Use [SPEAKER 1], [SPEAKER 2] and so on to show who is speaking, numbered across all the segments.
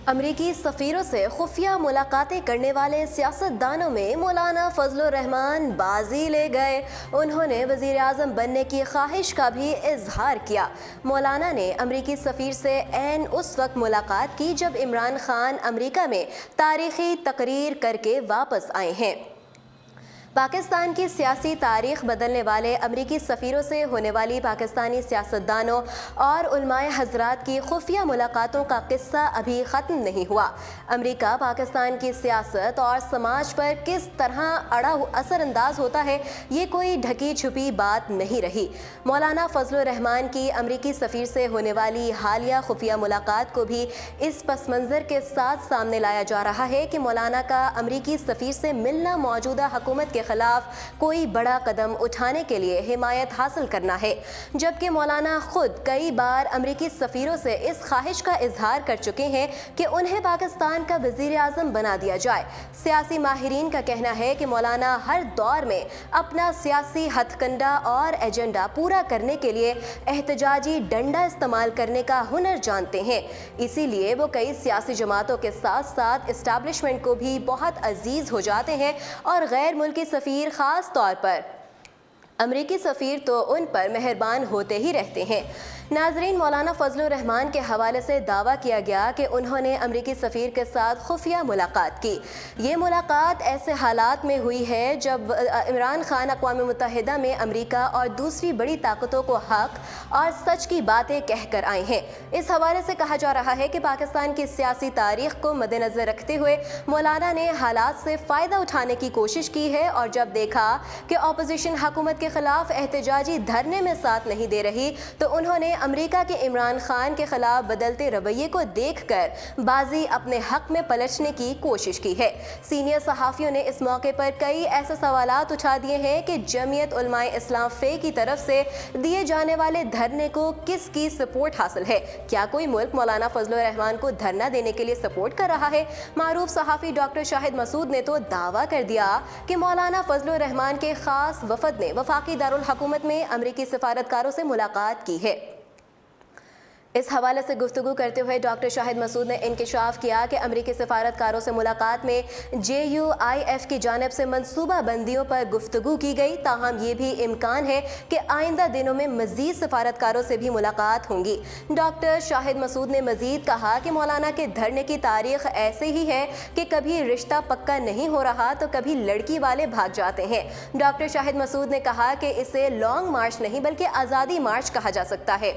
[SPEAKER 1] امریکی سفیروں سے خفیہ ملاقاتیں کرنے والے سیاستدانوں میں مولانا فضل الرحمان بازی لے گئے۔ انہوں نے وزیر اعظم بننے کی خواہش کا بھی اظہار کیا۔ مولانا نے امریکی سفیر سے عین اس وقت ملاقات کی جب عمران خان امریکہ میں تاریخی تقریر کر کے واپس آئے ہیں۔ پاکستان کی سیاسی تاریخ بدلنے والے امریکی سفیروں سے ہونے والی پاکستانی سیاستدانوں اور علماء حضرات کی خفیہ ملاقاتوں کا قصہ ابھی ختم نہیں ہوا۔ امریکہ پاکستان کی سیاست اور سماج پر کس طرح اثر انداز ہوتا ہے، یہ کوئی ڈھکی چھپی بات نہیں رہی۔ مولانا فضل الرحمان کی امریکی سفیر سے ہونے والی حالیہ خفیہ ملاقات کو بھی اس پس منظر کے ساتھ سامنے لایا جا رہا ہے کہ مولانا کا امریکی سفیر سے ملنا موجودہ حکومت کے خلاف کوئی بڑا قدم اٹھانے کے لیے حمایت حاصل کرنا ہے، جبکہ مولانا خود کئی بار امریکی سفیروں سے اس خواہش کا اظہار کر چکے ہیں کہ انہیں پاکستان کا وزیر اعظم بنا دیا جائے۔ سیاسی ماہرین کا کہنا ہے کہ مولانا ہر دور میں اپنا سیاسی ہتھ کنڈا اور ایجنڈا پورا کرنے کے لیے احتجاجی ڈنڈا استعمال کرنے کا ہنر جانتے ہیں، اسی لیے وہ کئی سیاسی جماعتوں کے ساتھ ساتھ اسٹیبلشمنٹ کو بھی بہت عزیز ہو جاتے ہیں، اور غیر ملکی سفیر خاص طور پر امریکی سفیر تو ان پر مہربان ہوتے ہی رہتے ہیں۔ ناظرین، مولانا فضل الرحمان کے حوالے سے دعویٰ کیا گیا کہ انہوں نے امریکی سفیر کے ساتھ خفیہ ملاقات کی۔ یہ ملاقات ایسے حالات میں ہوئی ہے جب عمران خان اقوام متحدہ میں امریکہ اور دوسری بڑی طاقتوں کو حق اور سچ کی باتیں کہہ کر آئے ہیں۔ اس حوالے سے کہا جا رہا ہے کہ پاکستان کی سیاسی تاریخ کو مد نظر رکھتے ہوئے مولانا نے حالات سے فائدہ اٹھانے کی کوشش کی ہے، اور جب دیکھا کہ اپوزیشن حکومت کے خلاف احتجاجی دھرنے میں ساتھ نہیں دے رہی تو انہوں نے امریکہ کے عمران خان کے خلاف بدلتے رویے کو دیکھ کر بازی اپنے حق میں پلٹنے کی کوشش کی ہے۔ سینئر صحافیوں نے اس موقع پر کئی ایسے سوالات اٹھا دیے ہیں کہ جمعیت علماء اسلام فے کی طرف سے دیے جانے والے دھرنے کو کس کی سپورٹ حاصل ہے؟ کیا کوئی ملک مولانا فضل الرحمان کو دھرنا دینے کے لیے سپورٹ کر رہا ہے؟ معروف صحافی ڈاکٹر شاہد مسعود نے تو دعویٰ کر دیا کہ مولانا فضل الرحمان کے خاص وفد نے وفاقی دارالحکومت میں امریکی سفارتکاروں سے ملاقات کی ہے۔ اس حوالے سے گفتگو کرتے ہوئے ڈاکٹر شاہد مسعود نے انکشاف کیا کہ امریکی سفارتکاروں سے ملاقات میں JUIF کی جانب سے منصوبہ بندیوں پر گفتگو کی گئی، تاہم یہ بھی امکان ہے کہ آئندہ دنوں میں مزید سفارتکاروں سے بھی ملاقات ہوں گی۔ ڈاکٹر شاہد مسعود نے مزید کہا کہ مولانا کے دھرنے کی تاریخ ایسے ہی ہے کہ کبھی رشتہ پکا نہیں ہو رہا تو کبھی لڑکی والے بھاگ جاتے ہیں۔ ڈاکٹر شاہد مسعود نے کہا کہ اسے لانگ مارچ نہیں بلکہ آزادی مارچ کہا جا سکتا ہے۔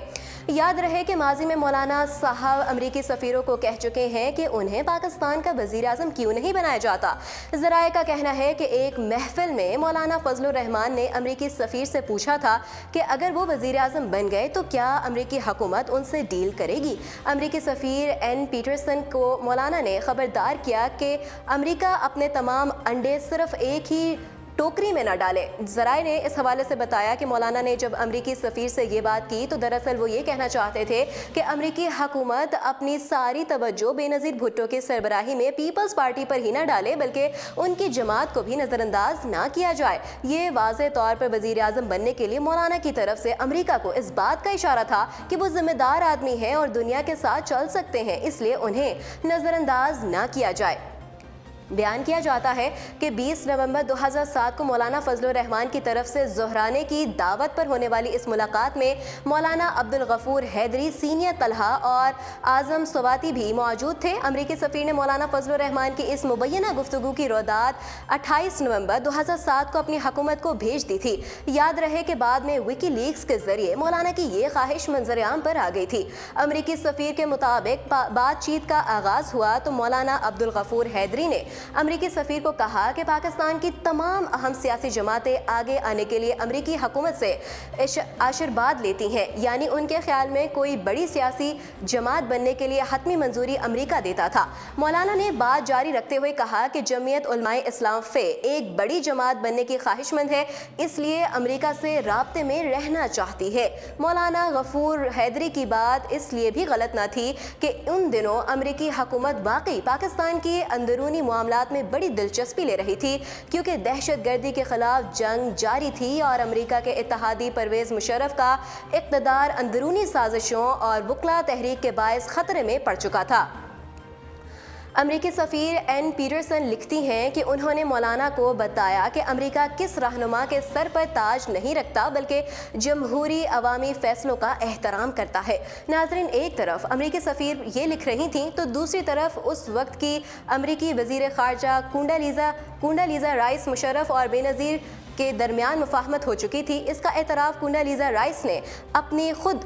[SPEAKER 1] یاد رہے کہ ماضی میں مولانا صاحب امریکی سفیروں کو کہہ چکے ہیں کہ انہیں پاکستان کا وزیر اعظم کیوں نہیں بنایا جاتا۔ ذرائع کا کہنا ہے کہ ایک محفل میں مولانا فضل الرحمان نے امریکی سفیر سے پوچھا تھا کہ اگر وہ وزیر اعظم بن گئے تو کیا امریکی حکومت ان سے ڈیل کرے گی۔ امریکی سفیر این پیٹرسن کو مولانا نے خبردار کیا کہ امریکہ اپنے تمام انڈے صرف ایک ہی ٹوکری میں نہ ڈالے۔ ذرائع نے اس حوالے سے بتایا کہ مولانا نے جب امریکی سفیر سے یہ بات کی تو دراصل وہ یہ کہنا چاہتے تھے کہ امریکی حکومت اپنی ساری توجہ بے نظیر بھٹو کی سربراہی میں پیپلز پارٹی پر ہی نہ ڈالے بلکہ ان کی جماعت کو بھی نظر انداز نہ کیا جائے۔ یہ واضح طور پر وزیر اعظم بننے کے لیے مولانا کی طرف سے امریکہ کو اس بات کا اشارہ تھا کہ وہ ذمہ دار آدمی ہیں اور دنیا کے ساتھ چل سکتے ہیں، اس لیے انہیں نظر انداز نہ کیا جائے۔ بیان کیا جاتا ہے کہ 20 نومبر 2007 کو مولانا فضل الرحمان کی طرف سے زہرانے کی دعوت پر ہونے والی اس ملاقات میں مولانا عبدالغفور حیدری، سینئر طلحہ اور اعظم سواتی بھی موجود تھے۔ امریکی سفیر نے مولانا فضل الرحمان کی اس مبینہ گفتگو کی روایت 28 نومبر 2007 کو اپنی حکومت کو بھیج دی تھی۔ یاد رہے کہ بعد میں وکی لیکس کے ذریعے مولانا کی یہ خواہش منظر عام پر آ گئی تھی۔ امریکی سفیر کے مطابق بات چیت کا آغاز ہوا تو مولانا عبدالغفور حیدری نے امریکی سفیر کو کہا کہ پاکستان کی تمام اہم سیاسی جماعتیں آگے آنے کے لیے امریکی حکومت سے آشیرواد لیتی ہیں، یعنی ان کے خیال میں کوئی بڑی سیاسی جماعت بننے کے لیے حتمی منظوری امریکہ دیتا تھا۔ مولانا نے بات جاری رکھتے ہوئے کہا کہ جمعیت علماء اسلام فے ایک بڑی جماعت بننے کی خواہش مند ہے، اس لیے امریکہ سے رابطے میں رہنا چاہتی ہے۔ مولانا غفور حیدری کی بات اس لیے بھی غلط نہ تھی کہ ان دنوں امریکی حکومت واقعی پاکستان کی اندرونی معاملات میں بڑی دلچسپی لے رہی تھی، کیونکہ دہشت گردی کے خلاف جنگ جاری تھی اور امریکہ کے اتحادی پرویز مشرف کا اقتدار اندرونی سازشوں اور وکلا تحریک کے باعث خطرے میں پڑ چکا تھا۔ امریکی سفیر این پیٹرسن لکھتی ہیں کہ انہوں نے مولانا کو بتایا کہ امریکہ کس رہنما کے سر پر تاج نہیں رکھتا بلکہ جمہوری عوامی فیصلوں کا احترام کرتا ہے۔ ناظرین، ایک طرف امریکی سفیر یہ لکھ رہی تھیں تو دوسری طرف اس وقت کی امریکی وزیر خارجہ کونڈالیزا رائس مشرف اور بے نظیر کے درمیان مفاہمت ہو چکی تھی۔ اس کا اعتراف کونڈالیزا رائس نے اپنی خود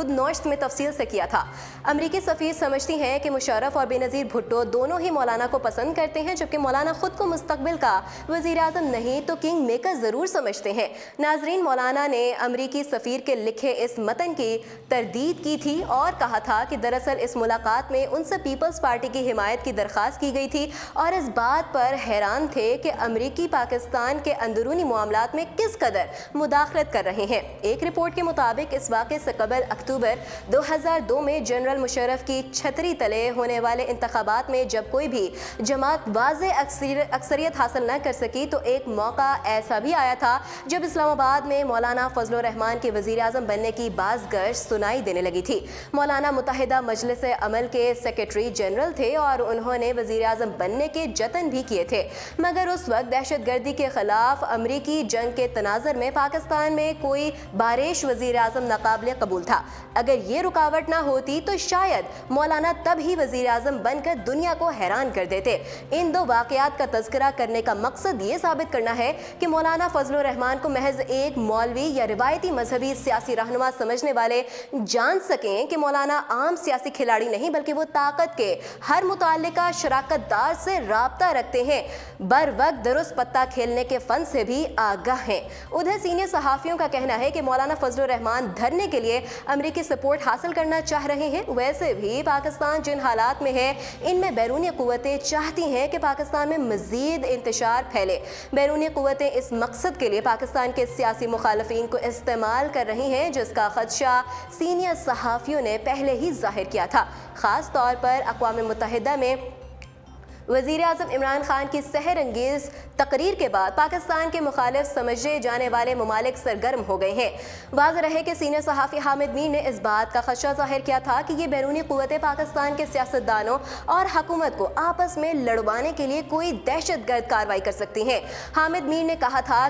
[SPEAKER 1] نوشت میں تفصیل سے کیا تھا۔ امریکی سفیر سمجھتی ہیں کہ مشرف اور بے نظیر بھٹو دونوں ہی مولانا کو پسند کرتے ہیں، جبکہ مولانا خود کو مستقبل کا وزیر اعظم نہیں تو کنگ میکر ضرور سمجھتے ہیں۔ ناظرین، مولانا نے امریکی سفیر کے لکھے اس متن کی تردید کی تھی اور کہا تھا کہ دراصل اس ملاقات میں ان سے پیپلز پارٹی کی حمایت کی درخواست کی گئی تھی اور اس بات پر حیران تھے کہ امریکی پاکستان کے اندرونی معاملات میں کس قدر مداخلت کر رہے ہیں۔ ایک رپورٹ کے مطابق اس واقعے سے قبل اکتوبر 2002 میں جنرل مشرف کی چھتری تلے ہونے والے انتخابات میں جب کوئی بھی جماعت واضح اکثریت حاصل نہ کر سکی تو ایک موقع ایسا بھی آیا تھا جب اسلام آباد میں مولانا فضل الرحمان کے وزیر اعظم بننے کی باز گشت سنائی دینے لگی تھی۔ مولانا متحدہ مجلس عمل کے سیکرٹری جنرل تھے اور انہوں نے وزیر اعظم بننے کے جتن بھی کیے تھے، مگر اس وقت دہشت گردی کے خلاف امریکی جنگ کے تناظر میں پاکستان میں کوئی بارش وزیر اعظم ناقابل قبول تھا۔ اگر یہ رکاوٹ نہ ہوتی تو شاید مولانا تب ہی وزیر اعظم بن کر دنیا کو حیران کر دیتے۔ ان دو واقعات کا تذکرہ کرنے کا مقصد یہ ثابت کرنا ہے کہ مولانا فضل الرحمان کو محض ایک مولوی یا روایتی مذہبی سیاسی رہنما سمجھنے والے جان سکیں کہ مولانا عام سیاسی کھلاڑی نہیں بلکہ وہ طاقت کے ہر متعلقہ شراکت دار سے رابطہ رکھتے ہیں، بر وقت درست پتہ کھیلنے کے فن سے بھی آگاہ ہیں۔ ادھر سینئر صحافیوں کا کہنا ہے کہ مولانا فضل الرحمان دھرنے کے لیے امریکی سپورٹ حاصل کرنا چاہ رہے ہیں۔ ویسے بھی پاکستان جن حالات میں ہے ان میں بیرونی قوتیں چاہتی ہیں کہ پاکستان میں مزید انتشار پھیلے۔ بیرونی قوتیں اس مقصد کے لیے پاکستان کے سیاسی مخالفین کو استعمال کر رہی ہیں، جس کا خدشہ سینئر صحافیوں نے پہلے ہی ظاہر کیا تھا۔ خاص طور پر اقوام متحدہ میں وزیر اعظم عمران خان کی سحر انگیز تقریر کے بعد پاکستان کے مخالف سمجھے جانے والے ممالک سرگرم ہو گئے ہیں۔ واضح رہے کہ سینئر صحافی حامد میر نے اس بات کا خدشہ ظاہر کیا تھا کہ یہ بیرونی قوتیں پاکستان کے سیاستدانوں اور حکومت کو آپس میں لڑوانے کے لیے کوئی دہشت گرد کارروائی کر سکتی ہیں۔ حامد میر نے کہا تھا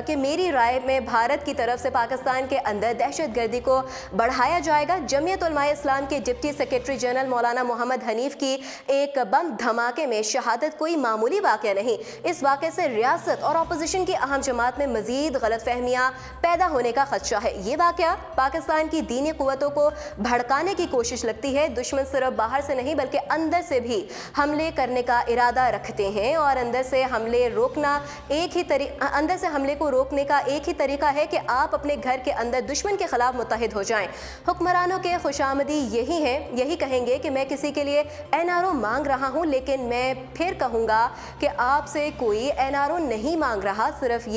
[SPEAKER 1] کہ میری رائے میں بھارت کی طرف سے پاکستان کے اندر دہشت گردی کو بڑھایا جائے گا۔ جمعیت علماء اسلام کے ڈپٹی سیکرٹری جنرل مولانا محمد حنیف کی ایک بم دھماکے میں شہادت کوئی معمولی واقعہ نہیں۔ اس واقعے سے ریاست اور اپوزیشن کی اہم جماعت میں مزید غلط فہمیاں پیدا ہونے کا خدشہ ہے۔ یہ واقعہ پاکستان کی دینی قوتوں کو بھڑکانے کی کوشش لگتی ہے۔ دشمن صرف باہر سے نہیں بلکہ اندر سے بھی حملے کرنے کا ارادہ رکھتے ہیں اور اندر سے حملے کو روکنے کا ایک ہی طریقہ ہے کہ آپ اپنے گھر کے اندر دشمن کے خلاف متحد ہو جائیں۔ حکمرانوں کے خوشامدی یہی کہیں گے کہ میں کسی کے لیے NRO مانگ رہا ہوں، لیکن میں پھر کہوں گا کہ آپ سے کوئی NRO نہیں مانگ رہا، صرف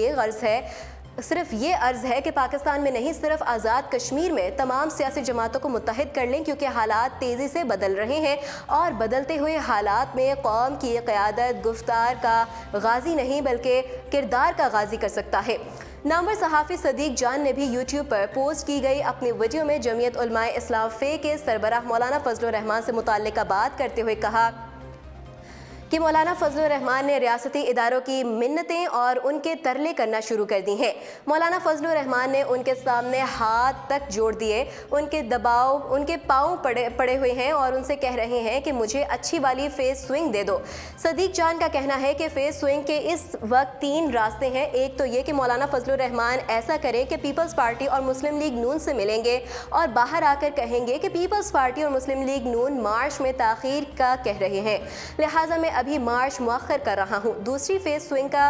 [SPEAKER 1] یہ عرض ہے کہ پاکستان میں نہیں صرف آزاد کشمیر میں تمام سیاسی جماعتوں کو متحد کر لیں، کیونکہ حالات تیزی سے بدل رہے ہیں اور بدلتے ہوئے حالات میں قوم کی قیادت گفتار کا غازی نہیں بلکہ کردار کا غازی کر سکتا ہے۔ نامور صحافی صدیق جان نے بھی یوٹیوب پر پوسٹ کی گئی اپنی ویڈیو میں جمعیت علماء اسلام فے کے سربراہ مولانا فضل الرحمان سے متعلقہ بات کرتے ہوئے کہا کہ مولانا فضل الرحمان نے ریاستی اداروں کی منتیں اور ان کے ترلے کرنا شروع کر دی ہیں۔ مولانا فضل الرحمان نے ان کے سامنے ہاتھ تک جوڑ دیے، ان کے پاؤں پڑے ہوئے ہیں اور ان سے کہہ رہے ہیں کہ مجھے اچھی والی فیس سوئنگ دے دو۔ صدیق جان کا کہنا ہے کہ فیس سوئنگ کے اس وقت 3 راستے ہیں۔ ایک تو یہ کہ مولانا فضل الرحمان ایسا کریں کہ پیپلز پارٹی اور مسلم لیگ نون سے ملیں گے اور باہر آ کر کہیں گے کہ پیپلز پارٹی اور مسلم لیگ نون مارچ میں تاخیر کا کہہ رہے ہیں، لہٰذا میں ابھی مارچ مؤخر کر رہا ہوں۔ دوسری فیس سوئنگ کا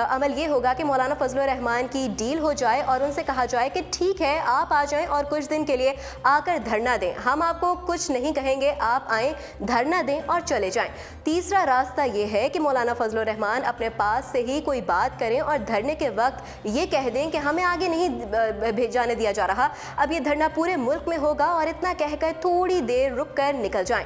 [SPEAKER 1] عمل یہ ہوگا کہ مولانا فضل الرحمان کی ڈیل ہو جائے اور ان سے کہا جائے کہ ٹھیک ہے آپ آ جائیں اور کچھ دن کے لیے آ کر دھرنا دیں، ہم آپ کو کچھ نہیں کہیں گے، آپ آئیں دھرنا دیں اور چلے جائیں۔ تیسرا راستہ یہ ہے کہ مولانا فضل الرحمان اپنے پاس سے ہی کوئی بات کریں اور دھرنے کے وقت یہ کہہ دیں کہ ہمیں آگے نہیں جانے دیا جا رہا، اب یہ دھرنا پورے ملک میں ہوگا، اور اتنا کہہ کر تھوڑی دیر رک کر نکل جائیں۔